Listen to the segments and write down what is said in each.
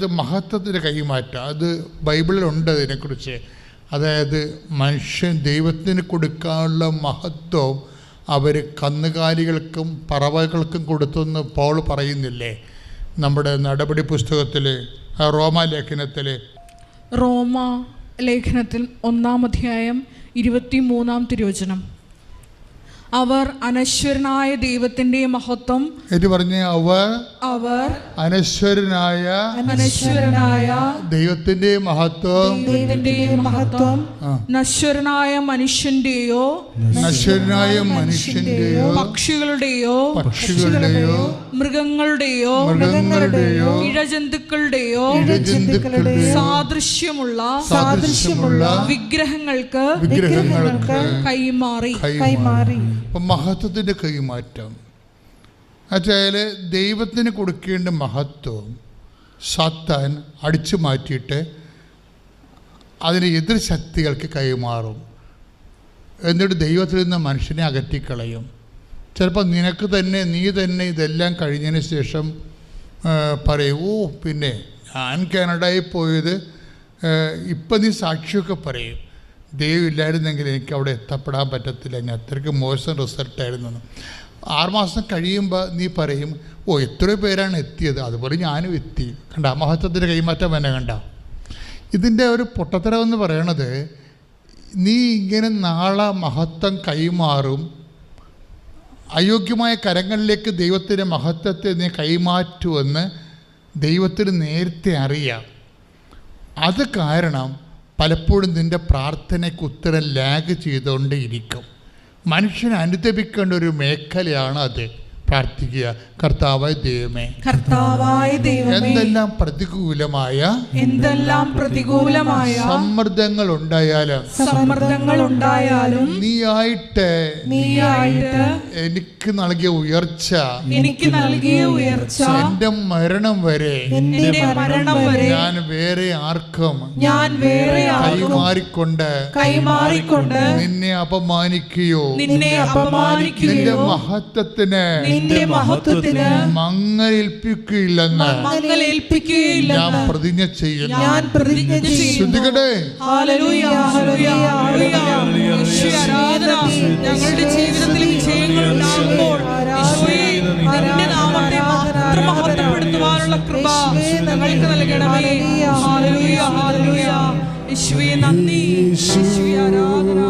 അത് മഹത്വത്തിൻ്റെ കൈമാറ്റം. അത് ബൈബിളിലുണ്ട് അതിനെക്കുറിച്ച്. അതായത് മനുഷ്യൻ ദൈവത്തിന് കൊടുക്കാനുള്ള മഹത്വം അവർ കന്നുകാലികൾക്കും പറവകൾക്കും കൊടുത്തെന്ന് പൗൾ പറയുന്നില്ലേ നമ്മുടെ നടപടി പുസ്തകത്തിൽ, റോമാലേഖനത്തിൽ 1 അധ്യായം 23 തിരുവചനം. അവർ അനശ്വരനായ ദൈവത്തിന്റെ മഹത്വം എന്ന് പറഞ്ഞ് അവർ അനശ്വരനായ ദൈവത്തിന്റെ മഹത്വം നശ്വരനായ മനുഷ്യന്റെയോ പക്ഷികളുടെയോ മൃഗങ്ങളുടെയോ ഇഴജന്തുക്കളുടെയോ സാദൃശ്യമുള്ള വിഗ്രഹങ്ങൾക്ക് കൈമാറി. മഹത്വത്തിൻ്റെ കൈമാറ്റം എന്നുവെച്ചാൽ ദൈവത്തിന് കൊടുക്കേണ്ട മഹത്വം സാത്താൻ അടിച്ചു മാറ്റിയിട്ട് അതിന് എതിർ ശക്തികൾക്ക് കൈമാറും. എന്നിട്ട് ദൈവത്തിൽ നിന്ന് മനുഷ്യനെ അകറ്റിക്കളയും. ചിലപ്പോൾ നീ തന്നെ ഇതെല്ലാം കഴിഞ്ഞതിന് ശേഷം പറയും, പിന്നെ ഞാൻ കാനഡയിൽ പോയത്, ഇപ്പം നീ സാക്ഷിയൊക്കെ പറയും, ദൈവം ഇല്ലായിരുന്നെങ്കിൽ എനിക്ക് അവിടെ എത്തപ്പെടാൻ പറ്റത്തില്ല, ഞാൻ അത്രയ്ക്ക് മോശം റിസൾട്ടായിരുന്നു. 6 മാസം കഴിയുമ്പോൾ നീ പറയും, എത്രയോ പേരാണ് എത്തിയത്, അതുപോലെ ഞാനും എത്തി. കണ്ട മഹത്വത്തിൻ്റെ കൈമാറ്റം തന്നെ കണ്ട. ഇതിൻ്റെ ഒരു പൊട്ടത്തരമെന്ന് പറയണത്, നീ ഇങ്ങനെ നാളെ മഹത്വം കൈമാറും, അയോഗ്യമായ കരങ്ങളിലേക്ക് ദൈവത്തിൻ്റെ മഹത്വത്തെ നീ കൈമാറ്റുമെന്ന് ദൈവത്തിന് നേരത്തെ അറിയാം. അത് കാരണം പലപ്പോഴും നിൻ്റെ പ്രാർത്ഥനയ്ക്ക് ഉത്തരം ലാഗ് ചെയ്തുകൊണ്ടേ ഇരിക്കും. മനുഷ്യനെ അനുദപിക്കേണ്ട ഒരു മേഖലയാണ് അത്. പ്രാർത്ഥിക്കുക, കർത്താവായ ദൈവമേ, എന്തെല്ലാം പ്രതികൂലമായ സമ്മർദ്ദങ്ങൾ ഉണ്ടായാലും നീയായിട്ട് എനിക്ക് നൽകിയ ഉയർച്ച എന്റെ മരണം വരെ ഞാൻ വേറെ ആർക്കും കൈമാറിക്കൊണ്ട് നിന്നെ അപമാനിക്കുകയോ നിന്റെ മഹത്വത്തിന് മങ്ങലേൽപ്പിക്കുകയില്ലെന്ന് ഞാൻ പ്രതിജ്ഞ ചെയ്യുന്നു. ശ്രദ്ധിക്കട്ടെ, ഞങ്ങളുടെ ജീവിതത്തിൽ വിജയങ്ങൾ ഉണ്ടാകുമ്പോൾ നാമത്തെ മാത്രം മഹത്വപ്പെടുത്തുവാനുള്ള കൃപ ഞങ്ങൾക്ക് നൽകണമേ. Hallelujah, hallelujah. യേശുവേ നന്ദി, യേശുവേ ആരാധന.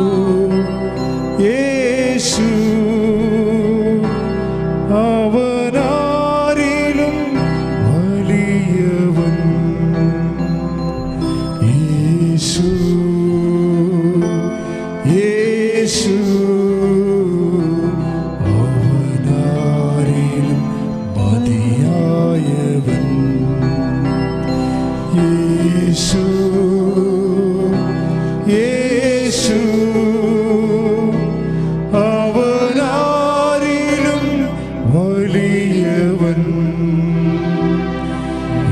യേശു അവനാരിലും വലിയവൻ. യേശു യേശു അവനാരിലും മതിയായവൻ. യേശു യേശു അവനാരിലും വലിയവൻ.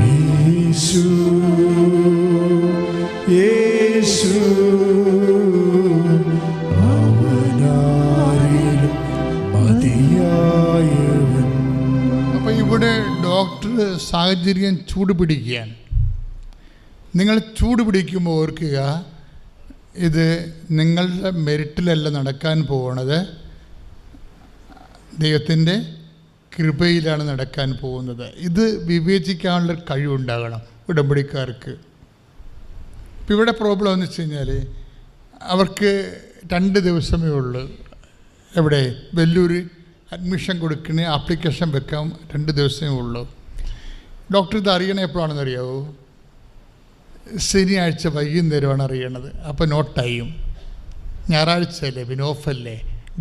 യേശു യേശു അവനാരിലും മതിയായവൻ. അപ്പം ഇവിടെ ഡോക്ടർ സാഹചര്യം ചൂടുപിടിക്കുകയാണ്. നിങ്ങൾ ചൂടുപിടിക്കുമ്പോൾ ഓർക്കുക, ഇത് നിങ്ങളുടെ മെറിറ്റിലല്ല നടക്കാൻ പോകുന്നത്, ദൈവത്തിൻ്റെ കൃപയിലാണ് നടക്കാൻ പോകുന്നത്. ഇത് വിവേചിക്കാനുള്ള കഴിവുണ്ടാകണം ഉടമ്പടിക്കാർക്ക്. ഇപ്പം ഇവിടെ പ്രോബ്ലം എന്ന് വെച്ച് കഴിഞ്ഞാൽ അവർക്ക് 2 ദിവസമേ ഉള്ളൂ. എവിടെ വെല്ലൂർ അഡ്മിഷൻ കൊടുക്കണേ, ആപ്ലിക്കേഷൻ വെക്കാൻ 2 ദിവസമേ ഉള്ളൂ. ഡോക്ടർ ഇത് അറിയണേ എപ്പോഴാണെന്ന് അറിയാവോ? ശനിയാഴ്ച വൈകുന്നേരമാണ് അറിയണത്. അപ്പോൾ നോട്ടായും ഞായറാഴ്ചയല്ലേ, പിന്നെ ഓഫല്ലേ,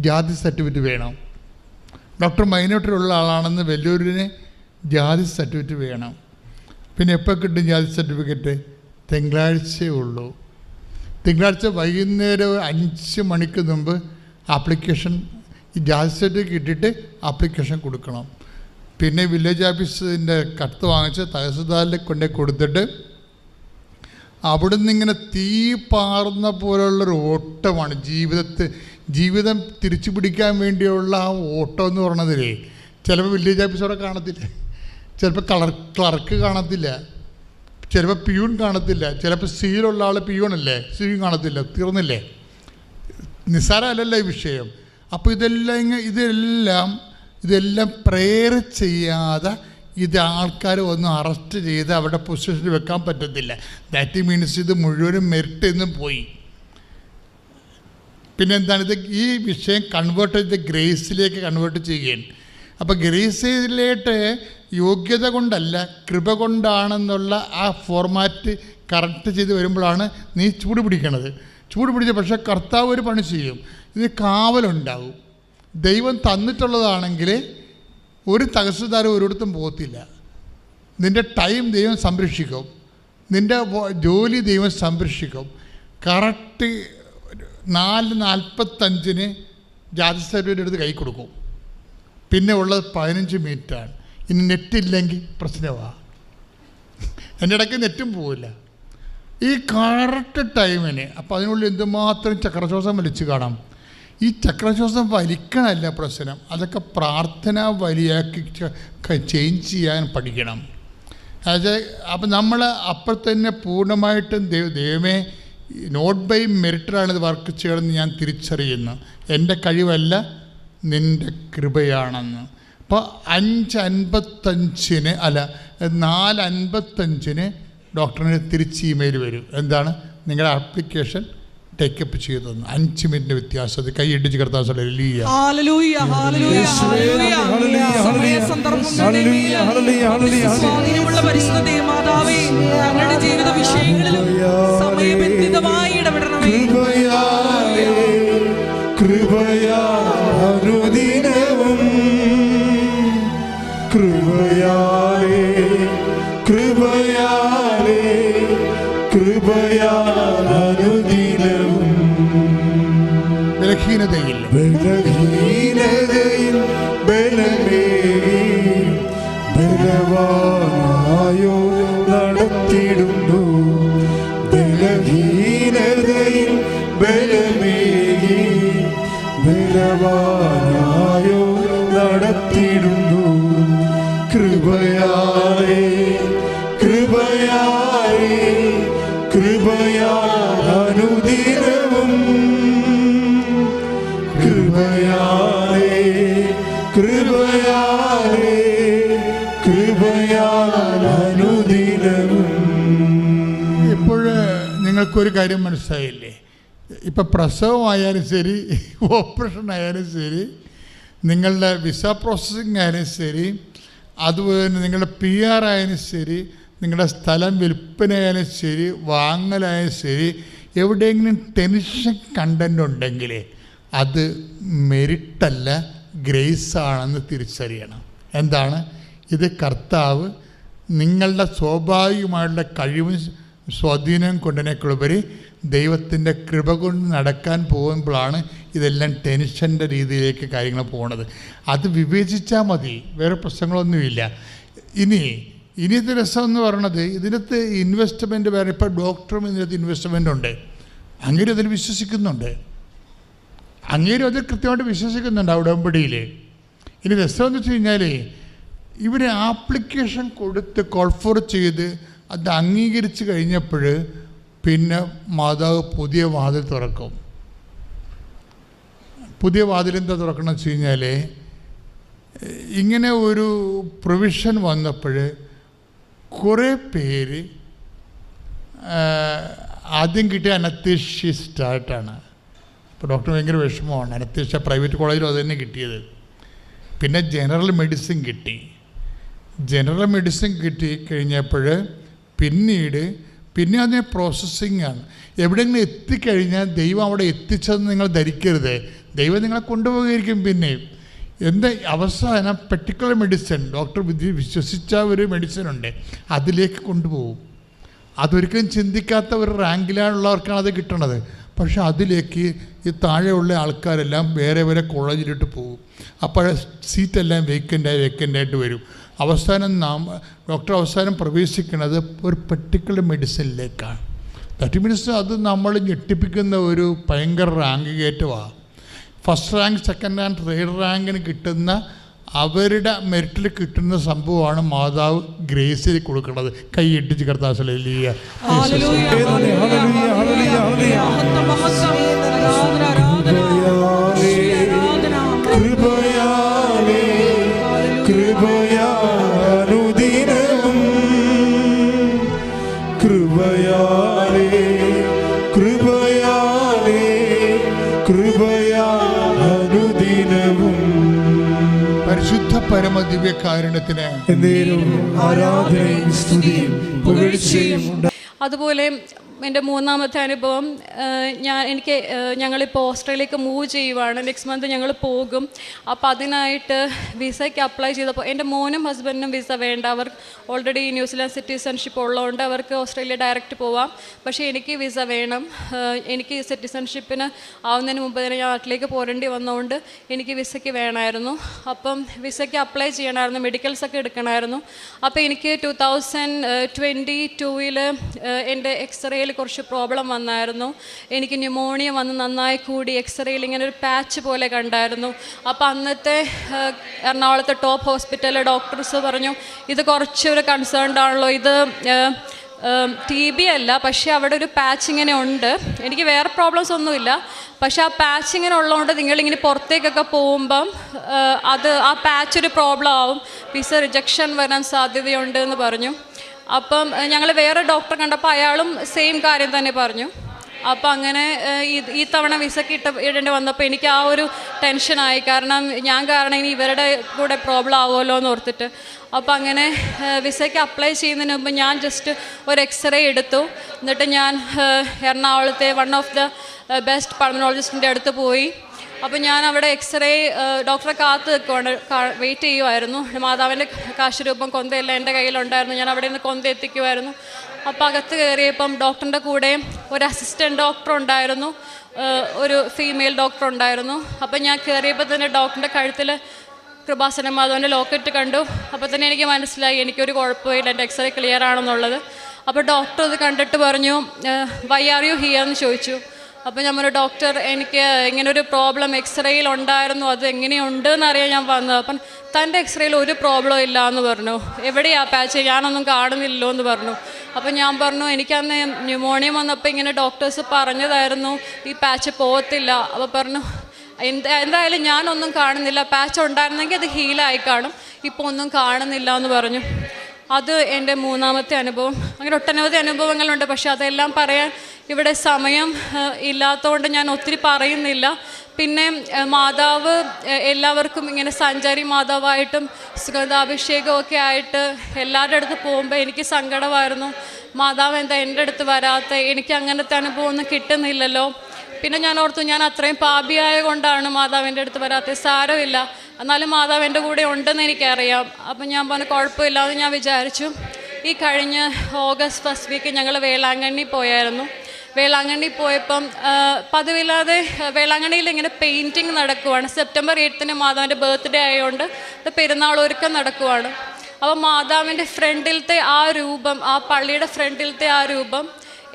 ജാതി സർട്ടിഫിക്കറ്റ് വേണം. ഡോക്ടർ മൈനോട്ടിലുള്ള ആളാണെന്ന് വെല്ലൂരിന് ജാതി സർട്ടിഫിക്കറ്റ് വേണം. പിന്നെ എപ്പോൾ കിട്ടും ജാതി സർട്ടിഫിക്കറ്റ്? തിങ്കളാഴ്ചയേ ഉള്ളൂ. തിങ്കളാഴ്ച വൈകുന്നേരം 5 മണിക്ക് മുമ്പ് ആപ്ലിക്കേഷൻ, ഈ ജാതി സർട്ടിഫിക്കറ്റ് ഇട്ടിട്ട് ആപ്ലിക്കേഷൻ കൊടുക്കണം. പിന്നെ വില്ലേജ് ഓഫീസിൻ്റെ കത്ത് വാങ്ങിച്ച് തഹസിൽദാറിൽ കൊണ്ടേ കൊടുത്തിട്ട് അവിടുന്ന് ഇങ്ങനെ തീ പാർന്ന പോലുള്ളൊരു ഓട്ടമാണ് ജീവിതം തിരിച്ചു പിടിക്കാൻ വേണ്ടിയുള്ള ആ ഓട്ടം എന്ന് പറഞ്ഞതിലേ. ചിലപ്പോൾ വില്ലേജ് ഓഫീസറെ കാണത്തില്ല, ചിലപ്പോൾ ക്ലർക്ക് കാണത്തില്ല, ചിലപ്പോൾ പിയൂൺ കാണത്തില്ല, ചിലപ്പോൾ സിയിലുള്ള ആൾ പിയൂണല്ലേ, സിയും കാണത്തില്ല, തീർന്നില്ലേ? നിസ്സാരമല്ലല്ലോ ഈ വിഷയം. അപ്പോൾ ഇതെല്ലാം പ്രെയർ ചെയ്യാതെ ഇത് ആൾക്കാർ ഒന്ന് അറസ്റ്റ് ചെയ്ത് അവരുടെ പൊസിഷനിൽ വെക്കാൻ പറ്റത്തില്ല. ദാറ്റ് മീൻസ് ഇത് മുഴുവനും മെറിറ്റ് എന്ന് പോയി. പിന്നെന്താണ് ഇത്? ഈ വിഷയം കൺവേർട്ട് ചെയ്ത് ഗ്രേസിലേക്ക് കൺവേർട്ട് ചെയ്യുകയാണ്. അപ്പോൾ ഗ്രേസിലേട്ട് യോഗ്യത കൊണ്ടല്ല, കൃപ കൊണ്ടാണെന്നുള്ള ആ ഫോർമാറ്റ് കറക്റ്റ് ചെയ്ത് വരുമ്പോഴാണ് നീ ചൂട് പിടിക്കണത്. ചൂട് പിടിച്ച പക്ഷേ കർത്താവ് ഒരു പണി ചെയ്യും. ഇത് കാവലുണ്ടാവും. ദൈവം തന്നിട്ടുള്ളതാണെങ്കിൽ ഒരു തഹസിൽദാരും ഒരിടത്തും പോകത്തില്ല. നിൻ്റെ ടൈം ദൈവം സംരക്ഷിക്കും, നിൻ്റെ ജോലി ദൈവം സംരക്ഷിക്കും. കറക്റ്റ് 4:45 ജാതി സർട്ടിഫിക്കറ്റ് എടുത്ത് കൈ കൊടുക്കും. പിന്നെ ഉള്ളത് 15 മിനിറ്റാണ്. ഇനി നെറ്റില്ലെങ്കിൽ പ്രശ്നമാണ്. എൻ്റെ ഇടയ്ക്ക് നെറ്റും പോവില്ല ഈ കറക്റ്റ് ടൈമിന്. അപ്പോൾ അതിനുള്ളിൽ എന്തുമാത്രം ചക്രശ്വാസം വലിച്ചു കാണാം. ഈ ചക്രശ്വാസം വലിക്കണമല്ല പ്രശ്നം, അതൊക്കെ പ്രാർത്ഥന വലിയാക്കി ചേഞ്ച് ചെയ്യാൻ പഠിക്കണം. അത് അപ്പം നമ്മൾ അപ്പോൾ തന്നെ പൂർണ്ണമായിട്ടും ദൈവമേ നോട്ട് ബൈ മെറിറ്റാണ് ഇത് വർക്ക് ചെയ്യണമെന്ന് ഞാൻ തിരിച്ചറിയുന്നു. എൻ്റെ കഴിവല്ല, നിൻ്റെ കൃപയാണെന്ന്. അപ്പോൾ 5:55 അല്ല 4:55 ഡോക്ടറിന് തിരിച്ച് ഇമെയിൽ വരും. എന്താണ്? നിങ്ങളുടെ ആപ്ലിക്കേഷൻ ടേക്കപ്പ് ചെയ്തു. 5 മിനിറ്റ് വ്യത്യാസം. അത് കൈ ഇടിച്ച് കിടത്താൻ ജീവിത വിഷയങ്ങളിലും സമയബന്ധിതമായി ഇടപെടണമേ. കൃപയാനുദിനവും കൃപയാലേ കൃപയാലേ കൃപയാനുദിനവും ബലഹീനതയിൽ ബലമേ ബലവാനായോ നടത്തിടുന്നു. ബലഹീനതയിൽ ബലമേ ബലവാനായോ നടത്തിടുന്നു. കൃപയാലേ കൃപയാലേ കൃപയാനുദിനവും കൃപയാലേ കൃപയാലേ കൃപയാനുദിനവും. ഇപ്പോഴ് നിങ്ങൾക്കൊരു കാര്യം മനസ്സിലായില്ലേ? ഇപ്പം പ്രസവമായാലും ശരി, ഓപ്പറേഷൻ ആയാലും ശരി, നിങ്ങളുടെ വിസ പ്രോസസ്സിങ് ആയാലും ശരി, അതുപോലെ തന്നെ നിങ്ങളുടെ PR ആയാലും ശരി, നിങ്ങളുടെ സ്ഥലം വിൽപ്പനയായാലും ശരി, വാങ്ങലായാലും ശരി, എവിടെയെങ്കിലും ടെൻഷൻ കണ്ടൻ്റ് ഉണ്ടെങ്കിൽ അത് മെറിറ്റല്ല, ഗ്രേസാണെന്ന് തിരിച്ചറിയണം. എന്താണ് ഇത്? കർത്താവ് നിങ്ങളുടെ സ്വാഭാവികമായിട്ടുള്ള കഴിവും സ്വാധീനം കൊണ്ടതിനേക്കുള്ളപരി ദൈവത്തിൻ്റെ കൃപ കൊണ്ട് നടക്കാൻ പോകുമ്പോഴാണ് ഇതെല്ലാം ടെൻഷൻ്റെ രീതിയിലേക്ക് കാര്യങ്ങൾ പോകുന്നത്. അത് വിവേചിച്ചാൽ മതി, വേറെ പ്രശ്നങ്ങളൊന്നുമില്ല. ഇനിയത്തെ രസമെന്ന് പറയണത് ഇതിനകത്ത് ഇൻവെസ്റ്റ്മെൻറ്റ് വേറെ. ഇപ്പോൾ ഡോക്ടറും ഇതിനകത്ത് ഇൻവെസ്റ്റ്മെൻ്റ് ഉണ്ട്. അങ്ങേരും അതിൽ വിശ്വസിക്കുന്നുണ്ട്, അങ്ങേരും അതിൽ കൃത്യമായിട്ട് വിശ്വസിക്കുന്നുണ്ട് ആ ഉടമ്പടിയിൽ. ഇനി രസമെന്ന് വെച്ച് കഴിഞ്ഞാൽ ഇവർ ആപ്ലിക്കേഷൻ കൊടുത്ത് കോൾഫോർ ചെയ്ത് അത് അംഗീകരിച്ച് കഴിഞ്ഞപ്പോൾ പിന്നെ മാതാവ് പുതിയ വാതിൽ തുറക്കും. പുതിയ വാതിലെന്താ തുറക്കണം വെച്ച് കഴിഞ്ഞാൽ ഇങ്ങനെ ഒരു പ്രൊവിഷൻ വന്നപ്പോൾ കുറേ പേര് ആദ്യം കിട്ടിയ അനസ്തേഷ്യസ്റ്റായിട്ടാണ്. ഇപ്പോൾ ഡോക്ടർ ഭയങ്കര വിഷമമാണ്. അനസ്തേഷ്യ പ്രൈവറ്റ് കോളേജിലും അത് തന്നെ കിട്ടിയത്. പിന്നെ ജനറൽ മെഡിസിൻ കിട്ടി. ജനറൽ മെഡിസിൻ കിട്ടി കഴിഞ്ഞപ്പോൾ പിന്നെ അതിന് പ്രോസസ്സിങ് ആണ്. എവിടെയെങ്കിലും എത്തിക്കഴിഞ്ഞാൽ ദൈവം അവിടെ എത്തിച്ചതെന്ന് നിങ്ങൾ ധരിക്കരുത്. ദൈവം നിങ്ങളെ കൊണ്ടുപോകുകയായിരിക്കും. പിന്നെ എന്താ അവസാനം പെർട്ടിക്കുലർ മെഡിസിൻ, ഡോക്ടർ വിശ്വസിച്ച ഒരു മെഡിസിൻ ഉണ്ട്, അതിലേക്ക് കൊണ്ടുപോകും. അതൊരിക്കലും ചിന്തിക്കാത്ത ഒരു റാങ്കിലാണുള്ളവർക്കാണ് അത് കിട്ടണത്. പക്ഷെ അതിലേക്ക് ഈ താഴെയുള്ള ആൾക്കാരെല്ലാം വേറെ വേറെ കോളേജിലിട്ട് പോകും. അപ്പോൾ സീറ്റെല്ലാം വേക്കൻ്റായിട്ട് വരും. അവസാനം ഡോക്ടർ പ്രവേശിക്കുന്നത് ഒരു പെർട്ടിക്കുലർ മെഡിസിനിലേക്കാണ്. ദാറ്റ് മീൻസ് അത് നമ്മൾ ഞെട്ടിപ്പിക്കുന്ന ഒരു ഭയങ്കര റാങ്ക് കയറ്റമാണ്. First rank, second rank, third റാങ്കിന് കിട്ടുന്ന അവരുടെ മെറിറ്റിൽ കിട്ടുന്ന സംഭവമാണ് മാതാവ് ഗ്രേസിൽ കൊടുക്കുന്നത്. കൈ ഇട്ടിച്ച് കർത്താസലിയ കൃപയാനുദിനവും കൃപയാലേ കൃപയാലേ കൃപയാനുദിനവും പരിശുദ്ധ പരമദിവ്യകാരുണ്യത്തിന് ആരാധനയും സ്തുതിയും പുകഴ്ചയും. അതുപോലെ എൻ്റെ മൂന്നാമത്തെ അനുഭവം, ഞങ്ങളിപ്പോൾ ഓസ്ട്രേലിയക്ക് മൂവ് ചെയ്യുവാണ്. നെക്സ്റ്റ് മന്ത് ഞങ്ങൾ പോകും. അപ്പോൾ അതിനായിട്ട് വിസയ്ക്ക് അപ്ലൈ ചെയ്തപ്പോൾ എൻ്റെ മോനും ഹസ്ബൻഡിനും വിസ വേണ്ട. അവർ ഓൾറെഡി ന്യൂസിലാൻഡ് സിറ്റിസൺഷിപ്പ് ഉള്ളതുകൊണ്ട് അവർക്ക് ഓസ്ട്രേലിയ ഡയറക്റ്റ് പോവാം. പക്ഷേ എനിക്ക് വിസ വേണം. എനിക്ക് സിറ്റിസൺഷിപ്പിന് ആവുന്നതിന് മുമ്പ് തന്നെ ഞാൻ നാട്ടിലേക്ക് പോരേണ്ടി വന്നതുകൊണ്ട് എനിക്ക് വിസയ്ക്ക് വേണമായിരുന്നു. അപ്പം വിസയ്ക്ക് അപ്ലൈ ചെയ്യണമായിരുന്നു, മെഡിക്കൽസൊക്കെ എടുക്കണമായിരുന്നു. അപ്പോൾ എനിക്ക് 2022 എൻ്റെ എക്സ്റേയിൽ കുറച്ച് പ്രോബ്ലം വന്നായിരുന്നു. എനിക്ക് ന്യൂമോണിയ വന്ന് നന്നായി കൂടി എക്സ്റേയിൽ ഇങ്ങനെ ഒരു പാച്ച് പോലെ കണ്ടായിരുന്നു. അപ്പോൾ അന്നത്തെ എറണാകുളത്തെ ടോപ്പ് ഹോസ്പിറ്റലിലെ ഡോക്ടേഴ്സ് പറഞ്ഞു, ഇത് കുറച്ചൊരു കൺസേൺഡ് ആണല്ലോ, ഇത് TB അല്ല, പക്ഷേ അവിടെ ഒരു പാച്ച് ഇങ്ങനെ ഉണ്ട്. എനിക്ക് വേറെ പ്രോബ്ലംസ് ഒന്നുമില്ല, പക്ഷേ ആ പാച്ച് ഇങ്ങനെ ഉള്ളതുകൊണ്ട് നിങ്ങളിങ്ങനെ പുറത്തേക്കൊക്കെ പോകുമ്പം ആ പാച്ച് ഒരു പ്രോബ്ലം ആവും, വിസ റിജക്ഷൻ വരാൻ സാധ്യതയുണ്ട് എന്ന് പറഞ്ഞു. അപ്പം ഞങ്ങൾ വേറെ ഡോക്ടറെ കണ്ടപ്പോൾ അയാളും സെയിം കാര്യം തന്നെ പറഞ്ഞു. അപ്പോൾ അങ്ങനെ ഈ തവണ വിസയ്ക്ക് ഇടേണ്ടി വന്നപ്പോൾ എനിക്ക് ആ ഒരു ടെൻഷനായി. കാരണം ഇനി ഇവരുടെ കൂടെ പ്രോബ്ലം ആവുമല്ലോ എന്ന് ഓർത്തിട്ട്. അപ്പോൾ അങ്ങനെ വിസയ്ക്ക് അപ്ലൈ ചെയ്യുന്നതിന് മുമ്പ് ഞാൻ ജസ്റ്റ് ഒരു എക്സ്റേ എടുത്തു. എന്നിട്ട് ഞാൻ എറണാകുളത്തെ വൺ ഓഫ് ദ ബെസ്റ്റ് പൾമനോളജിസ്റ്റിൻ്റെ അടുത്ത് പോയി. അപ്പോൾ ഞാൻ അവിടെ എക്സ്റേ ഡോക്ടറെ കാത്ത് നിൽക്കുവാണ്, വെയിറ്റ് ചെയ്യുമായിരുന്നു. മാതാവിൻ്റെ കാശുരൂപം കൊന്തയെല്ലാം എൻ്റെ കയ്യിലുണ്ടായിരുന്നു. ഞാൻ അവിടെ നിന്ന് കൊന്ത എത്തിക്കുമായിരുന്നു. അപ്പോൾ അകത്ത് കയറിയപ്പം ഡോക്ടറിൻ്റെ കൂടെ ഒരു അസിസ്റ്റൻറ്റ് ഡോക്ടർ ഉണ്ടായിരുന്നു, ഒരു ഫീമെയിൽ ഡോക്ടർ ഉണ്ടായിരുന്നു. അപ്പം ഞാൻ കയറിയപ്പോൾ തന്നെ ഡോക്ടറിൻ്റെ കഴുത്തിൽ കൃപാസന മാതാവിൻ്റെ ലോക്കറ്റ് കണ്ടു. അപ്പോൾ തന്നെ എനിക്ക് മനസ്സിലായി എനിക്കൊരു കുഴപ്പമില്ല, എൻ്റെ എക്സ്റേ ക്ലിയർ ആണെന്നുള്ളത്. അപ്പോൾ ഡോക്ടർ അത് കണ്ടിട്ട് പറഞ്ഞു, വൈ ആർ യു ഹിയർ എന്ന് ചോദിച്ചു. അപ്പോൾ ഞാൻ പറഞ്ഞു, ഡോക്ടർ എനിക്ക് ഇങ്ങനൊരു പ്രോബ്ലം എക്സ്റേയിൽ ഉണ്ടായിരുന്നു, അത് എങ്ങനെയുണ്ട് എന്നറിയാൻ ഞാൻ വന്നത്. അപ്പം തൻ്റെ എക്സ്റേയിൽ ഒരു പ്രോബ്ലം ഇല്ല എന്ന് പറഞ്ഞു. എവിടെയാ പാച്ച്, ഞാനൊന്നും കാണുന്നില്ലല്ലോ എന്ന് പറഞ്ഞു. അപ്പം ഞാൻ പറഞ്ഞു, എനിക്കന്ന് ന്യൂമോണിയ വന്നപ്പോൾ ഇങ്ങനെ ഡോക്ടേഴ്സ് പറഞ്ഞതായിരുന്നു ഈ പാച്ച് പോകത്തില്ല. അപ്പോൾ പറഞ്ഞു, എന്തായാലും ഞാനൊന്നും കാണുന്നില്ല, പാച്ച് ഉണ്ടായിരുന്നെങ്കിൽ അത് ഹീലായി കാണും, ഇപ്പോൾ ഒന്നും കാണുന്നില്ല എന്ന് പറഞ്ഞു. അത് എൻ്റെ മൂന്നാമത്തെ അനുഭവം. അങ്ങനെ ഒട്ടനവധി അനുഭവങ്ങളുണ്ട്, പക്ഷെ അതെല്ലാം പറയാൻ ഇവിടെ സമയം ഇല്ലാത്തതുകൊണ്ട് ഞാൻ ഒത്തിരി പറയുന്നില്ല. പിന്നെ മാതാവ് എല്ലാവർക്കും ഇങ്ങനെ സഞ്ചാരി മാതാവായിട്ടും സുഗന്ധാഭിഷേകമൊക്കെ ആയിട്ട് എല്ലാവരുടെ അടുത്ത് പോകുമ്പോൾ എനിക്ക് സങ്കടമായിരുന്നു. മാതാവ് എന്താ എൻ്റെ അടുത്ത് വരാത്ത, എനിക്ക് അങ്ങനത്തെ അനുഭവം ഒന്നും കിട്ടുന്നില്ലല്ലോ. പിന്നെ ഞാൻ ഓർത്തു, ഞാൻ അത്രയും പാപിയായ കൊണ്ടാണ് മാതാവിൻ്റെ അടുത്ത് വരാത്തത്. സാരമില്ല, എന്നാലും മാതാവ് എൻ്റെ കൂടെ ഉണ്ടെന്ന് എനിക്കറിയാം. അപ്പം ഞാൻ പറഞ്ഞു കുഴപ്പമില്ല എന്ന് ഞാൻ വിചാരിച്ചു. ഈ കഴിഞ്ഞ ഓഗസ്റ്റ് ഫസ്റ്റ് വീക്ക് ഞങ്ങൾ വേളാങ്കണ്ണി പോയായിരുന്നു. വേളാങ്കണ്ണി പോയപ്പം പതിവില്ലാതെ വേളാങ്കണ്ണിയിൽ ഇങ്ങനെ പെയിൻറ്റിങ് നടക്കുവാണ്. സെപ്റ്റംബർ 8 മാതാവിൻ്റെ ബർത്ത്ഡേ ആയതുകൊണ്ട് പെരുന്നാൾ ഒരുക്കം നടക്കുവാണ്. അപ്പോൾ മാതാവിൻ്റെ ഫ്രണ്ടിലത്തെ ആ രൂപം, ആ പള്ളിയുടെ ഫ്രണ്ടിലത്തെ ആ രൂപം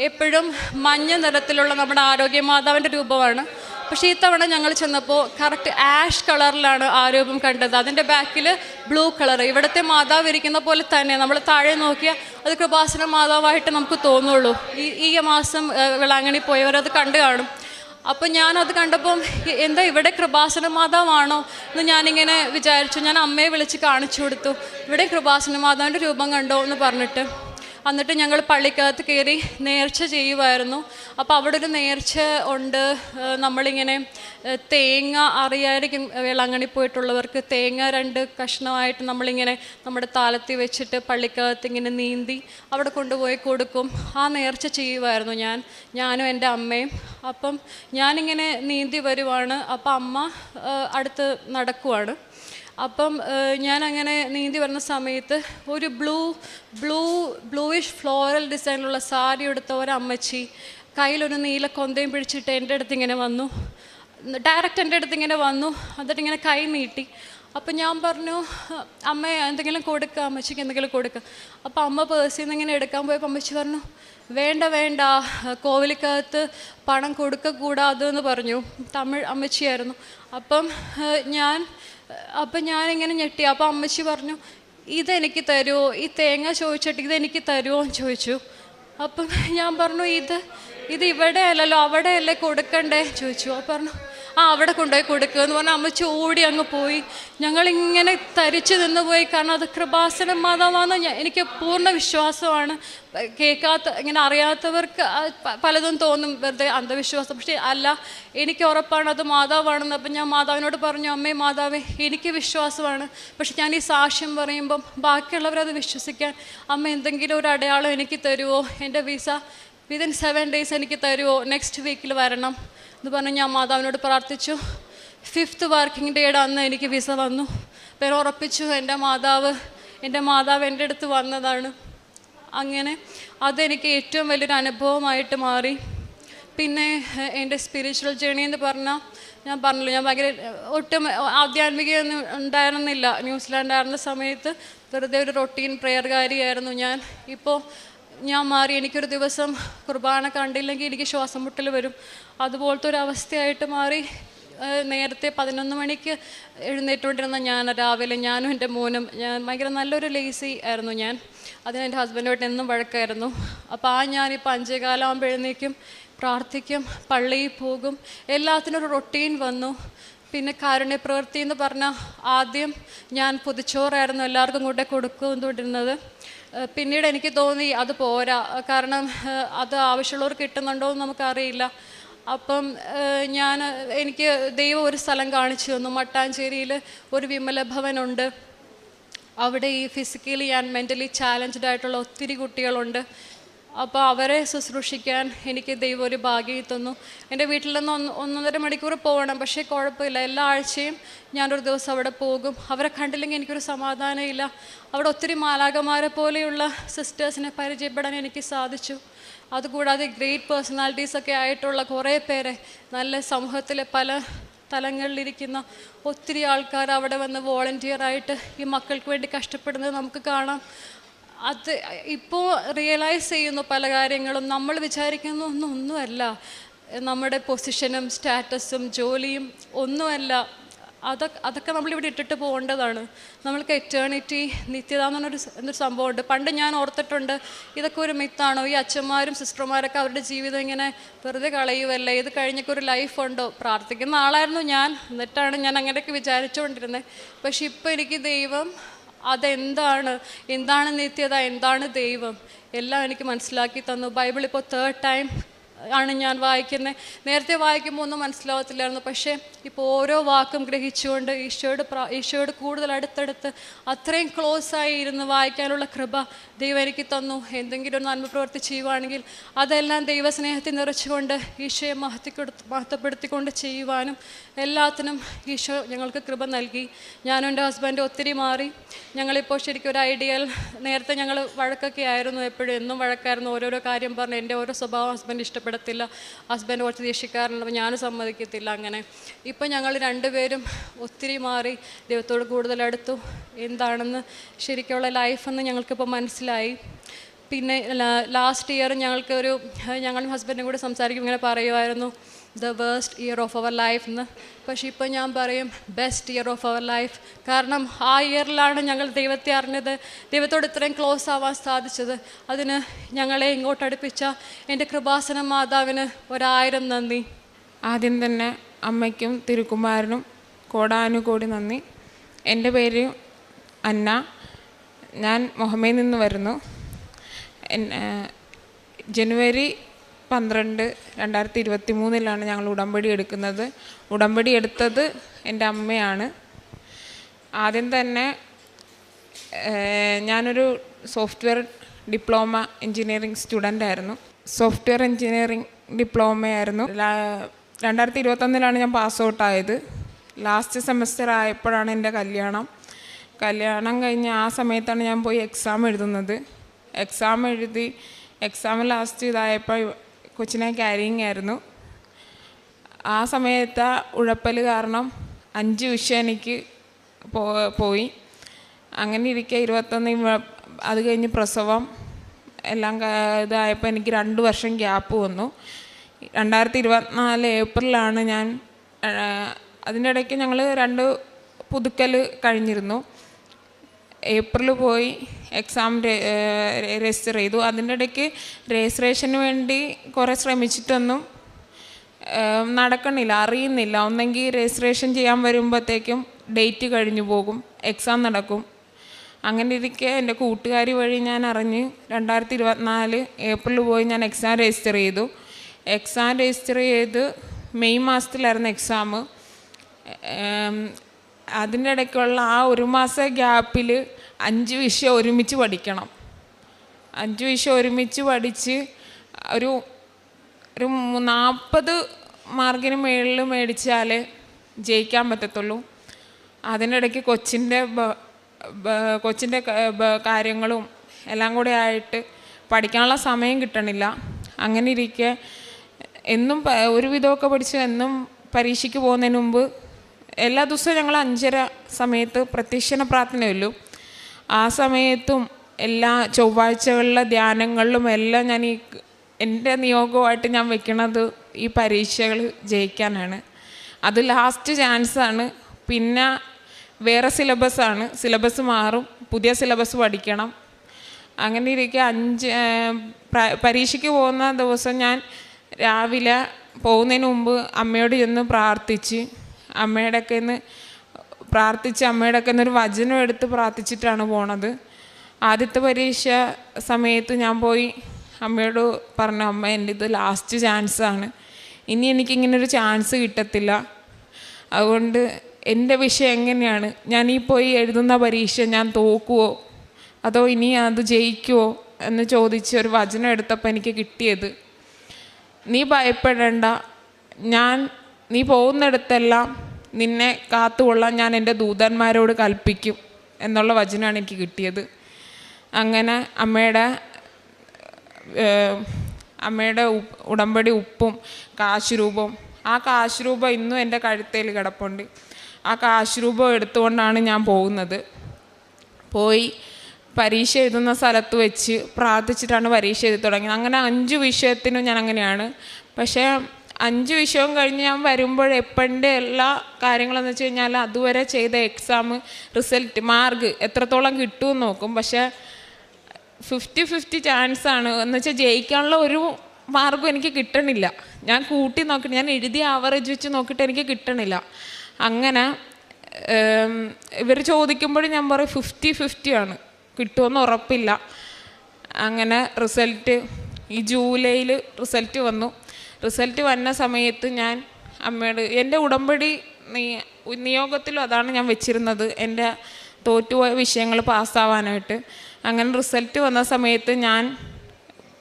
എപ്പോഴും മഞ്ഞ നിറത്തിലുള്ള നമ്മുടെ ആരോഗ്യ മാതാവിൻ്റെ രൂപമാണ്. പക്ഷേ ഈ തവണ ഞങ്ങൾ ചെന്നപ്പോൾ കറക്റ്റ് ആഷ് കളറിലാണ് ആ രൂപം കണ്ടത്. അതിൻ്റെ ബാക്കിൽ ബ്ലൂ കളർ. ഇവിടുത്തെ മാതാവ് ഇരിക്കുന്ന പോലെ തന്നെ നമ്മൾ താഴെ നോക്കിയാൽ അത് കൃപാസന മാതാവായിട്ട് നമുക്ക് തോന്നുള്ളൂ. ഈ മാസം വേളാങ്കണ്ണി പോയവരത് കണ്ടു കാണും. അപ്പം ഞാനത് കണ്ടപ്പം എന്താ ഇവിടെ കൃപാസന മാതാവാണോ എന്ന് ഞാനിങ്ങനെ വിചാരിച്ചു. ഞാൻ അമ്മയെ വിളിച്ച് കാണിച്ചു കൊടുത്തു, ഇവിടെ കൃപാസന മാതാവിൻ്റെ രൂപം കണ്ടോ എന്ന് പറഞ്ഞിട്ട്. എന്നിട്ട് ഞങ്ങൾ പള്ളിക്കകത്ത് കയറി നേർച്ച ചെയ്യുമായിരുന്നു. അപ്പോൾ അവിടെ ഒരു നേർച്ച ഉണ്ട്. നമ്മളിങ്ങനെ തേങ്ങ അറിയായിരിക്കും, വേളാങ്കണ്ണി പോയിട്ടുള്ളവർക്ക്, തേങ്ങ 2 കഷ്ണമായിട്ട് നമ്മളിങ്ങനെ നമ്മുടെ താലത്തിൽ വെച്ചിട്ട് പള്ളിക്കകത്ത് ഇങ്ങനെ നീന്തി അവിടെ കൊണ്ടുപോയി കൊടുക്കും. ആ നേർച്ച ചെയ്യുമായിരുന്നു ഞാനും എൻ്റെ അമ്മയും. അപ്പം ഞാനിങ്ങനെ നീന്തി വരുവാണ്, അപ്പം അമ്മ അടുത്ത് നടക്കുവാണ്. അപ്പം ഞാനങ്ങനെ നീന്തി വരുന്ന സമയത്ത് ഒരു ബ്ലൂയിഷ് ഫ്ലോറൽ ഡിസൈനിലുള്ള സാരി എടുത്ത ഒരമ്മച്ചി കയ്യിലൊരു നീല കൊന്തയും പിടിച്ചിട്ട് എൻ്റെ അടുത്ത് ഇങ്ങനെ വന്നു. ഡയറക്റ്റ് എൻ്റെ അടുത്ത് ഇങ്ങനെ വന്നു. എന്നിട്ട് ഇങ്ങനെ കൈ നീട്ടി. അപ്പം ഞാൻ പറഞ്ഞു, അമ്മ എന്തെങ്കിലും കൊടുക്കുക, അമ്മച്ചിക്ക് എന്തെങ്കിലും കൊടുക്കുക. അപ്പം അമ്മ പേഴ്സിൽ നിന്ന് ഇങ്ങനെ എടുക്കാൻ പോയപ്പോൾ അമ്മച്ചി പറഞ്ഞു, വേണ്ട കോവിലിക്കകത്ത് പണം കൊടുക്കക്കൂടാതെന്ന് പറഞ്ഞു. തമിഴ് അമ്മച്ചിയായിരുന്നു. അപ്പം ഞാൻ അപ്പം ഞാനിങ്ങനെ ഞെട്ടി. അപ്പോൾ അമ്മച്ചി പറഞ്ഞു, ഇതെനിക്ക് തരുമോ, ഈ തേങ്ങ ചോദിച്ചിട്ട് ഇതെനിക്ക് തരുമോ എന്ന് ചോദിച്ചു. അപ്പം ഞാൻ പറഞ്ഞു, ഇത് ഇവിടെ അല്ലല്ലോ, അവിടെയല്ലേ കൊടുക്കണ്ടേ ചോദിച്ചു. അപ്പോൾ പറഞ്ഞു, അവിടെ കൊണ്ടുപോയി കൊടുക്കുക എന്ന് പറഞ്ഞാൽ അമ്മച്ചി ഓടി അങ്ങ് പോയി. ഞങ്ങളിങ്ങനെ തരിച്ചു നിന്ന് പോയി. കാരണം അത് കൃപാസന മാതാവാണെന്ന് എനിക്ക് പൂർണ്ണ വിശ്വാസമാണ്. ഇങ്ങനെ അറിയാത്തവർക്ക് പലതും തോന്നും, വെറുതെ അന്ധവിശ്വാസം. പക്ഷേ അല്ല, എനിക്ക് ഉറപ്പാണ് അത് മാതാവാണെന്ന്. അപ്പം ഞാൻ മാതാവിനോട് പറഞ്ഞു, അമ്മേ മാതാവേ, എനിക്ക് വിശ്വാസമാണ്, പക്ഷെ ഞാൻ ഈ സാക്ഷ്യം പറയുമ്പം ബാക്കിയുള്ളവരത് വിശ്വസിക്കാൻ അമ്മ എന്തെങ്കിലും ഒരു അടയാളം എനിക്ക് തരുമോ, എൻ്റെ വിസ വിതിൻ 7 days എനിക്ക് തരുമോ, നെക്സ്റ്റ് വീക്കിൽ വരണം എന്ന് പറഞ്ഞ് ഞാൻ മാതാവിനോട് പ്രാർത്ഥിച്ചു. 5th വർക്കിംഗ് ഡേയുടെ അന്ന് എനിക്ക് വിസ വന്നു. പേര് ഉറപ്പിച്ചു, എൻ്റെ മാതാവ് എൻ്റെ അടുത്ത് വന്നതാണ്. അങ്ങനെ അതെനിക്ക് ഏറ്റവും വലിയൊരു അനുഭവമായിട്ട് മാറി. പിന്നെ എൻ്റെ സ്പിരിച്വൽ ജേണി എന്ന് പറഞ്ഞാൽ, ഞാൻ പറഞ്ഞല്ലോ, ഞാൻ ഭയങ്കര ഒട്ടും ആധ്യാത്മികയൊന്നും ഉണ്ടായിരുന്നില്ല. ന്യൂസിലാൻഡായിരുന്ന സമയത്ത് വെറുതെ ഒരു റൊട്ടീൻ പ്രെയർകാരിയായിരുന്നു ഞാൻ. ഇപ്പോൾ ഞാൻ മാറി. എനിക്കൊരു ദിവസം കുർബാന കണ്ടില്ലെങ്കിൽ എനിക്ക് ശ്വാസം മുട്ടൽ വരും. അതുപോലത്തെ ഒരു അവസ്ഥയായിട്ട് മാറി. നേരത്തെ 11 മണിക്ക് എഴുന്നേറ്റുകൊണ്ടിരുന്ന ഞാൻ രാവിലെ, ഞാനും എൻ്റെ മോനും, ഞാൻ ഭയങ്കര നല്ലൊരു ലേസി ആയിരുന്നു ഞാൻ. അതിന് എൻ്റെ ഹസ്ബൻഡുമായിട്ട് എന്നും വഴക്കായിരുന്നു. അപ്പോൾ ഞാനിപ്പോൾ 5:15 ആകുമ്പോൾ എഴുന്നേക്കും, പ്രാർത്ഥിക്കും, പള്ളിയിൽ പോകും, എല്ലാത്തിനും ഒരു റൊട്ടീൻ വന്നു. പിന്നെ കാരുണ്യ പ്രവൃത്തി എന്ന് പറഞ്ഞാൽ ആദ്യം ഞാൻ പൊതിച്ചോറായിരുന്നു എല്ലാവർക്കും കൂടെ കൊടുക്കുകൊണ്ടിരുന്നത്. പിന്നീട് എനിക്ക് തോന്നി അത് പോരാ, കാരണം അത് ആവശ്യമുള്ളവർക്ക് കിട്ടുന്നുണ്ടോ എന്ന് നമുക്കറിയില്ല. അപ്പം എനിക്ക് ദൈവം ഒരു സ്ഥലം കാണിച്ചു തന്നു. മട്ടാഞ്ചേരിയിൽ ഒരു വിമല ഭവനുണ്ട്. അവിടെ ഈ ഫിസിക്കലി ആൻഡ് മെൻ്റലി ചാലഞ്ച്ഡ് ആയിട്ടുള്ള ഒത്തിരി കുട്ടികളുണ്ട്. അപ്പോൾ അവരെ ശുശ്രൂഷിക്കാൻ എനിക്ക് ദൈവം ഒരു ഭാഗ്യം തന്നു. എൻ്റെ വീട്ടിൽ നിന്ന് 1.5 മണിക്കൂർ പോകണം, പക്ഷേ കുഴപ്പമില്ല, എല്ലാ ആഴ്ചയും ഞാനൊരു ദിവസം അവിടെ പോകും. അവരെ കണ്ടില്ലെങ്കിൽ എനിക്കൊരു സമാധാനമില്ല. അവിടെ ഒത്തിരി മാലാഖമാരെ പോലെയുള്ള സിസ്റ്റേഴ്സിനെ പരിചയപ്പെടാൻ എനിക്ക് സാധിച്ചു. അതുകൂടാതെ ഗ്രേറ്റ് പേഴ്സണാലിറ്റീസൊക്കെ ആയിട്ടുള്ള കുറേ പേരെ, നല്ല സമൂഹത്തിലെ പല തലങ്ങളിലിരിക്കുന്ന ഒത്തിരി ആൾക്കാർ അവിടെ വന്ന് വോളണ്ടിയറായിട്ട് ഈ മക്കൾക്ക് വേണ്ടി കഷ്ടപ്പെടുന്നത് നമുക്ക് കാണാം. അത് ഇപ്പോൾ റിയലൈസ് ചെയ്യുന്നു പല കാര്യങ്ങളും. നമ്മൾ വിചാരിക്കുന്ന ഒന്നുമല്ല, നമ്മുടെ പൊസിഷനും സ്റ്റാറ്റസും ജോലിയും ഒന്നുമല്ല. അതൊക്കെ നമ്മളിവിടെ ഇട്ടിട്ട് പോകേണ്ടതാണ്. നമ്മൾക്ക് എറ്റേണിറ്റി, നിത്യത എന്നൊരു സംഭവമുണ്ട്. പണ്ട് ഞാൻ ഓർത്തിട്ടുണ്ട്, ഇതൊക്കെ ഒരു മിത്താണോ, ഈ അച്ഛന്മാരും സിസ്റ്റർമാരൊക്കെ അവരുടെ ജീവിതം ഇങ്ങനെ വെറുതെ കളയുമല്ലേ, ഇത് കഴിഞ്ഞൊക്കെ ഒരു ലൈഫുണ്ടോ. പ്രാർത്ഥിക്കുന്ന ആളായിരുന്നു ഞാൻ, എന്നിട്ടാണ് ഞാൻ അങ്ങനെയൊക്കെ വിചാരിച്ചുകൊണ്ടിരുന്നത്. പക്ഷെ ഇപ്പോൾ എനിക്ക് ദൈവം എന്താണ് നിത്യത, എന്താണ് ദൈവം, എല്ലാം എനിക്ക് മനസ്സിലാക്കി തന്നു. ബൈബിൾ ഇപ്പോൾ 3rd ടൈം ആണ് ഞാൻ വായിക്കുന്നത്. നേരത്തെ വായിക്കുമ്പോൾ ഒന്നും മനസ്സിലാവത്തില്ലായിരുന്നു. പക്ഷേ ഇപ്പോൾ ഓരോ വാക്കും ഗ്രഹിച്ചുകൊണ്ട് ഈശോയോട് കൂടുതൽ അടുത്തടുത്ത് അത്രയും ക്ലോസായി ഇരുന്ന് വായിക്കാനുള്ള കൃപ ദൈവം എനിക്ക് തന്നു. എന്തെങ്കിലും ഒരു നന്മ പ്രവൃത്തി ചെയ്യുവാണെങ്കിൽ അതെല്ലാം ദൈവസ്നേഹത്തിൽ നിറച്ചുകൊണ്ട് ഈശോയെ മഹത്വപ്പെടുത്തിക്കൊണ്ട് ചെയ്യുവാനും എല്ലാത്തിനും ഈശോ ഞങ്ങൾക്ക് കൃപ നൽകി. ഞാനും എൻ്റെ ഹസ്ബൻഡ് ഒത്തിരി മാറി. ഞങ്ങളിപ്പോൾ ശരിക്കും ഒരു ഐഡിയൽ, നേരത്തെ ഞങ്ങൾ വഴക്കൊക്കെ ആയിരുന്നു, എന്നും വഴക്കായിരുന്നു. ഓരോരോ കാര്യം പറഞ്ഞ് എൻ്റെ ഓരോ സ്വഭാവം ഹസ്ബൻഡ് ഇഷ്ടപ്പെടത്തില്ല. ഹസ്ബൻഡ് കുറച്ച് ദേഷ്യക്കാരനുള്ളപ്പോൾ ഞാനും സമ്മതിക്കത്തില്ല. അങ്ങനെ ഇപ്പം ഞങ്ങൾ രണ്ടുപേരും ഒത്തിരി മാറി, ദൈവത്തോട് കൂടുതൽ അടുത്തു. എന്താണെന്ന് ശരിക്കുള്ള ലൈഫെന്ന് ഞങ്ങൾക്കിപ്പോൾ മനസ്സിലായി. പിന്നെ ലാസ്റ്റ് ഇയർ ഞങ്ങളും ഹസ്ബൻഡും കൂടെ സംസാരിക്കും, ഇങ്ങനെ പറയുമായിരുന്നു the waste year of our life എന്ന്. പക്ഷേ ഇപ്പോൾ ഞാൻ പറയും best year of our life. കാരണം ആ ഇയറിലാണ് ഞങ്ങൾ ദൈവത്തെ അറിഞ്ഞത്, ദൈവത്തോട് ഇത്രയും ക്ലോസ് ആവാൻ സാധിച്ചത്. അതിന് ഞങ്ങളെ ഇങ്ങോട്ട് അടുപ്പിച്ച എൻ്റെ കൃപാസന മാതാവിന് 1000 നന്ദി. ആദ്യം തന്നെ അമ്മയ്ക്കും തിരുക്കുമാരനും കോടാനുകോടി നന്ദി. എൻ്റെ പേര് അന്ന, ഞാൻ മൊഹമ്മയിൽ നിന്ന് വരുന്നു. ജനുവരി 12, 2023 ഞങ്ങൾ ഉടമ്പടി എടുക്കുന്നത്. ഉടമ്പടി എടുത്തത് എൻ്റെ അമ്മയാണ്. ആദ്യം തന്നെ ഞാനൊരു സോഫ്റ്റ്വെയർ ഡിപ്ലോമ എൻജിനീയറിംഗ് സ്റ്റുഡൻ്റ് ആയിരുന്നു. സോഫ്റ്റ്വെയർ എൻജിനീയറിംഗ് ഡിപ്ലോമയായിരുന്നു. 2021 ഞാൻ പാസ് ഔട്ടായത്. ലാസ്റ്റ് സെമസ്റ്റർ ആയപ്പോഴാണ് എൻ്റെ കല്യാണം കഴിഞ്ഞ് ആ സമയത്താണ് ഞാൻ പോയി എക്സാം എഴുതുന്നത്. എക്സാം ലാസ്റ്റ് ഇതായപ്പോൾ കൊച്ചിനെ ക്യാരിങ് ആയിരുന്നു. ആ സമയത്ത് ഉഴപ്പൽ കാരണം 5 വിഷയം എനിക്ക് പോയി. അങ്ങനെ ഇരിക്കെ 21 അത് കഴിഞ്ഞ് പ്രസവം എല്ലാം ഇതായപ്പോൾ എനിക്ക് 2 വർഷം ഗ്യാപ്പ് വന്നു. 2024 ഏപ്രിലാണ് ഞാൻ, അതിൻ്റെ ഇടയ്ക്ക് ഞങ്ങൾ 2 പുതുക്കൽ കഴിഞ്ഞിരുന്നു. ഏപ്രിൽ പോയി എക്സാം രജിസ്റ്റർ ചെയ്തു. അതിൻ്റെ ഇടയ്ക്ക് രജിസ്ട്രേഷന് വേണ്ടി കുറേ ശ്രമിച്ചിട്ടൊന്നും നടക്കണില്ല, അറിയുന്നില്ല. ഒന്നെങ്കിൽ രജിസ്ട്രേഷൻ ചെയ്യാൻ വരുമ്പോഴത്തേക്കും ഡേറ്റ് കഴിഞ്ഞു പോകും, എക്സാം നടക്കും. അങ്ങനെ ഇരിക്കെ എൻ്റെ കൂട്ടുകാരി വഴി ഞാൻ അറിഞ്ഞ് 2024 ഏപ്രിൽ പോയി ഞാൻ എക്സാം രജിസ്റ്റർ ചെയ്തു. എക്സാം രജിസ്റ്റർ ചെയ്ത് മെയ് മാസത്തിലായിരുന്നു എക്സാം. അതിൻ്റെ ഇടയ്ക്കുള്ള ആ 1 മാസ ഗ്യാപ്പിൽ 5 വിഷയം ഒരുമിച്ച് പഠിക്കണം. 5 വിഷയം ഒരുമിച്ച് പഠിച്ച് ഒരു 40 മാർക്കിന് മുകളിൽ മേടിച്ചാൽ ജയിക്കാൻ പറ്റത്തുള്ളൂ. അതിനിടയ്ക്ക് കൊച്ചിൻ്റെ കാര്യങ്ങളും എല്ലാം കൂടെ ആയിട്ട് പഠിക്കാനുള്ള സമയം കിട്ടണില്ല. അങ്ങനെ ഇരിക്കെ എന്നും ഒരുവിധമൊക്കെ പഠിച്ച് എന്നും പരീക്ഷയ്ക്ക് പോകുന്നതിന് മുമ്പ് എല്ലാ ദിവസവും ഞങ്ങൾ 5:30 സമയത്ത് പ്രത്യക്ഷണ പ്രാർത്ഥനയുള്ളൂ. ആ സമയത്തും എല്ലാ ചൊവ്വാഴ്ചകളിലെ ധ്യാനങ്ങളിലും എല്ലാം ഞാൻ എൻ്റെ നിയോഗമായിട്ട് ഞാൻ വെക്കണത് ഈ പരീക്ഷകൾ ജയിക്കാനാണ്. അത് ലാസ്റ്റ് ചാൻസാണ്. പിന്നെ വേറെ സിലബസ് മാറും, പുതിയ സിലബസ് പഠിക്കണം. അങ്ങനെ ഇരിക്കെ പരീക്ഷയ്ക്ക് പോകുന്ന ദിവസം ഞാൻ രാവിലെ പോകുന്നതിന് മുമ്പ് അമ്മയോട് ചെന്ന് പ്രാർത്ഥിച്ച് അമ്മയുടെ ഒക്കെ ഒരു വചനം എടുത്ത് പ്രാർത്ഥിച്ചിട്ടാണ് പോണത്. ആദ്യത്തെ പരീക്ഷ സമയത്ത് ഞാൻ പോയി അമ്മയോട് പറഞ്ഞു, അമ്മ എൻ്റെ ഇത് ലാസ്റ്റ് ചാൻസാണ്, ഇനി എനിക്കിങ്ങനൊരു ചാൻസ് കിട്ടത്തില്ല. അതുകൊണ്ട് എൻ്റെ വിഷയം എങ്ങനെയാണ്, ഞാൻ ഈ പോയി എഴുതുന്ന പരീക്ഷ ഞാൻ തോക്കുമോ അതോ ഇനി അത് ജയിക്കുമോ എന്ന് ചോദിച്ച് ഒരു വചനം എടുത്തപ്പോൾ എനിക്ക് കിട്ടിയത്, നീ ഭയപ്പെടേണ്ട, നീ പോകുന്നിടത്തെല്ലാം നിന്നെ കാത്തുകൊള്ളാൻ ഞാൻ എൻ്റെ ദൂതന്മാരോട് കൽപ്പിക്കും എന്നുള്ള വചനമാണ് എനിക്ക് കിട്ടിയത്. അങ്ങനെ അമ്മയുടെ ഉടമ്പടി ഉപ്പും കാശ് രൂപവും, ആ കാശ് രൂപം ഇന്നും എൻ്റെ കഴുത്തേൽ കിടപ്പുണ്ട്. ആ കാശ് രൂപം എടുത്തുകൊണ്ടാണ് ഞാൻ പോകുന്നത്. പോയി പരീക്ഷ എഴുതുന്ന സ്ഥലത്ത് വെച്ച് പ്രാർത്ഥിച്ചിട്ടാണ് പരീക്ഷ എഴുതി തുടങ്ങിയത്. അങ്ങനെ 5 വിഷയത്തിനും ഞാൻ അങ്ങനെയാണ്. പക്ഷേ 5 വിഷയവും കഴിഞ്ഞ് ഞാൻ വരുമ്പോൾ എപ്പോഴത്തെ എല്ലാ കാര്യങ്ങളെന്ന് വെച്ച് കഴിഞ്ഞാൽ അതുവരെ ചെയ്ത എക്സാം റിസൾട്ട് മാർക്ക് എത്രത്തോളം കിട്ടുമെന്ന് നോക്കും. പക്ഷേ 50-50 ചാൻസാണ്. എന്ന് വെച്ചാൽ ജയിക്കാനുള്ള ഒരു മാർക്കും എനിക്ക് കിട്ടണില്ല. ഞാൻ കൂട്ടി നോക്കിയിട്ട് ഞാൻ എഴുതിയ ആവറേജ് വെച്ച് നോക്കിയിട്ട് എനിക്ക് കിട്ടണില്ല. അങ്ങനെ ഇവർ ചോദിക്കുമ്പോഴും ഞാൻ പറയും 50-50 ആണ്, കിട്ടുമെന്ന് ഉറപ്പില്ല. അങ്ങനെ റിസൾട്ട് ഈ ജൂലൈയിൽ റിസൾട്ട് വന്നു. റിസൾട്ട് വന്ന സമയത്ത് ഞാൻ അമ്മയോട് എൻ്റെ ഉടമ്പടി നിയോഗത്തിലും അതാണ് ഞാൻ വെച്ചിരുന്നത്, എൻ്റെ തോറ്റുപോയ വിഷയങ്ങൾ പാസ്സാവാനായിട്ട്. അങ്ങനെ റിസൾട്ട് വന്ന സമയത്ത് ഞാൻ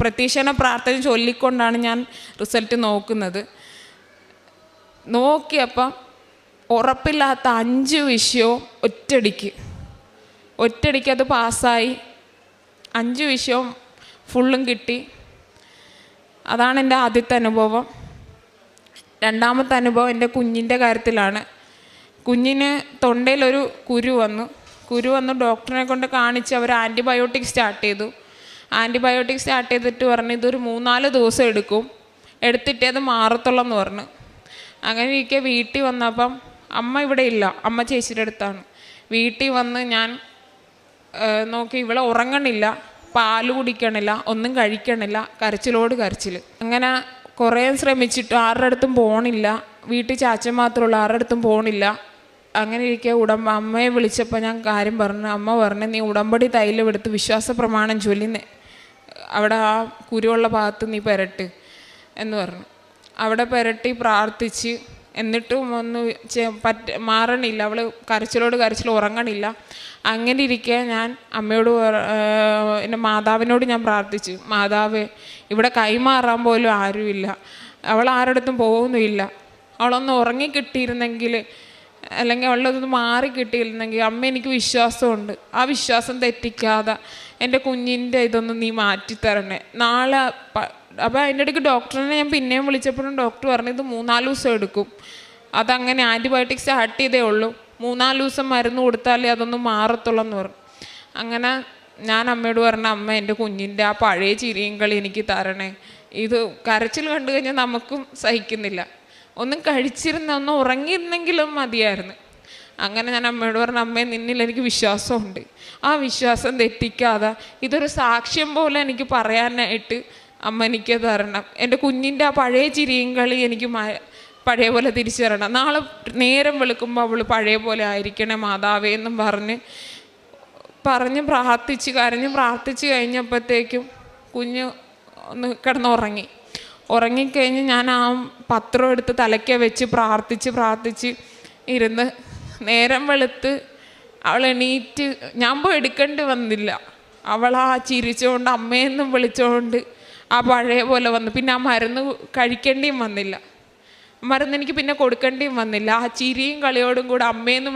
പ്രത്യക്ഷണ പ്രാർത്ഥന ചൊല്ലിക്കൊണ്ടാണ് ഞാൻ റിസൾട്ട് നോക്കുന്നത്. നോക്കിയപ്പം ഉറപ്പില്ലാത്ത 5 വിഷയവും ഒറ്റയടിക്ക് അത് പാസ്സായി. 5 വിഷയവും ഫുള്ളും കിട്ടി. അതാണ് എൻ്റെ ആദ്യത്തെ അനുഭവം. രണ്ടാമത്തെ അനുഭവം എൻ്റെ കുഞ്ഞിൻ്റെ കാര്യത്തിലാണ്. കുഞ്ഞിന് തൊണ്ടയിലൊരു കുരു വന്നു ഡോക്ടറിനെ കൊണ്ട് കാണിച്ച് അവർ ആൻറ്റിബയോട്ടിക് സ്റ്റാർട്ട് ചെയ്തു. ആൻറ്റിബയോട്ടിക് സ്റ്റാർട്ട് ചെയ്തിട്ട് പറഞ്ഞു ഇതൊരു 3-4 ദിവസം എടുത്തിട്ടേ അത് മാറത്തുള്ളൂ എന്ന് പറഞ്ഞു. അങ്ങനെ ഇരിക്കെ വീട്ടിൽ വന്നപ്പം അമ്മ ഇവിടെ ഇല്ല, അമ്മ ചേച്ചിയുടെ അടുത്താണ്. വീട്ടിൽ വന്ന് ഞാൻ നോക്കി, ഇവളെ ഉറങ്ങണില്ല, പാല് കുടിക്കണില്ല, ഒന്നും കഴിക്കണില്ല, കരച്ചിൽ. അങ്ങനെ കുറേ ശ്രമിച്ചിട്ട് ആരുടെ അടുത്തും പോകണില്ല. വീട്ടിൽ ചാച്ചൻ മാത്രമുള്ള ആരുടെ അടുത്തും പോകണില്ല. അങ്ങനെ ഇരിക്കെ അമ്മയെ വിളിച്ചപ്പോൾ ഞാൻ കാര്യം പറഞ്ഞു. അമ്മ പറഞ്ഞു നീ ഉടമ്പടി തൈലം എടുത്ത് വിശ്വാസ പ്രമാണം ചൊല്ലി അവിടെ ആ കുരുവുള്ള ഭാഗത്ത് നീ പെരട്ട് എന്ന് പറഞ്ഞു. അവിടെ പെരട്ടി പ്രാർത്ഥിച്ച് എന്നിട്ടും ഒന്നും മാറണില്ല. അവൾ കരച്ചിൽ ഉറങ്ങണില്ല. അങ്ങനെ ഇരിക്കെ ഞാൻ അമ്മയോട് എൻ്റെ മാതാവിനോട് ഞാൻ പ്രാർത്ഥിച്ചു, മാതാവേ ഇവിടെ കൈമാറാൻ പോലും ആരുമില്ല, അവൾ ആരുടെ പോകുന്നുമില്ല, അവളൊന്ന് ഉറങ്ങിക്കിട്ടിയിരുന്നെങ്കിൽ അല്ലെങ്കിൽ അവളതൊന്ന് മാറിക്കിട്ടിയിരുന്നെങ്കിൽ അമ്മ എനിക്ക് വിശ്വാസമുണ്ട്, ആ വിശ്വാസം തെറ്റിക്കാതെ എൻ്റെ കുഞ്ഞിൻ്റെ ഇതൊന്ന് നീ മാറ്റിത്തരണേ നാളെ. അപ്പോൾ അതിൻ്റെ ഇടയ്ക്ക് ഡോക്ടറിനെ ഞാൻ പിന്നെയും വിളിച്ചപ്പോഴും ഡോക്ടർ പറഞ്ഞു ഇത് 3-4 ദിവസം എടുക്കും, അതങ്ങനെ ആൻറ്റിബയോട്ടിക് സ്റ്റാർട്ട് ചെയ്തേ ഉള്ളൂ, 3-4 ദിവസം മരുന്ന് കൊടുത്താലേ അതൊന്നും മാറത്തുള്ളൂ എന്ന് പറഞ്ഞു. അങ്ങനെ ഞാൻ അമ്മയോട് പറഞ്ഞ അമ്മ എൻ്റെ കുഞ്ഞിൻ്റെ ആ പഴയ ചിരിയും കളി എനിക്ക് തരണേ, ഇത് കരച്ചിൽ കണ്ടു കഴിഞ്ഞാൽ നമുക്കും സഹിക്കുന്നില്ല, ഒന്നും കഴിച്ചിരുന്ന ഒന്നും ഉറങ്ങിയിരുന്നെങ്കിലും മതിയായിരുന്നു. അങ്ങനെ ഞാൻ അമ്മയോട് പറഞ്ഞു, അമ്മേ നിന്നിൽ എനിക്ക് വിശ്വാസമുണ്ട്, ആ വിശ്വാസം തെറ്റിക്കാതെ ഇതൊരു സാക്ഷ്യം പോലെ എനിക്ക് പറയാനായിട്ട് അമ്മ എനിക്ക് തരണം. എൻ്റെ കുഞ്ഞിൻ്റെ ആ പഴയ ചിരിയും കളി എനിക്ക് പഴയ പോലെ തിരിച്ചു തരണം. നാളെ നേരം വെളുക്കുമ്പോൾ അവൾ പഴയ പോലെ ആയിരിക്കണേ മാതാവേ എന്നും പറഞ്ഞ് പ്രാർത്ഥിച്ച് കരഞ്ഞ് പ്രാർത്ഥിച്ച് കഴിഞ്ഞപ്പോഴത്തേക്കും കുഞ്ഞ് ഒന്ന് കിടന്നുറങ്ങി. ഉറങ്ങിക്കഴിഞ്ഞ് ഞാൻ ആ പത്രം എടുത്ത് തലയ്ക്ക വെച്ച് പ്രാർത്ഥിച്ച് ഇരുന്ന് നേരം വെളുത്ത് അവൾ എണീറ്റ്, ഞാൻ പോയി എടുക്കേണ്ടി വന്നില്ല. അവൾ ആ ചിരിച്ചുകൊണ്ട് അമ്മയെന്നും വിളിച്ചുകൊണ്ട് ആ പഴയ പോലെ വന്നു. പിന്നെ ആ മരുന്ന് കഴിക്കേണ്ടിയും വന്നില്ല, മരുന്ന് എനിക്ക് പിന്നെ കൊടുക്കേണ്ടിയും വന്നില്ല. ആ ചിരിയും കളിയോടും കൂടെ അമ്മയെന്നും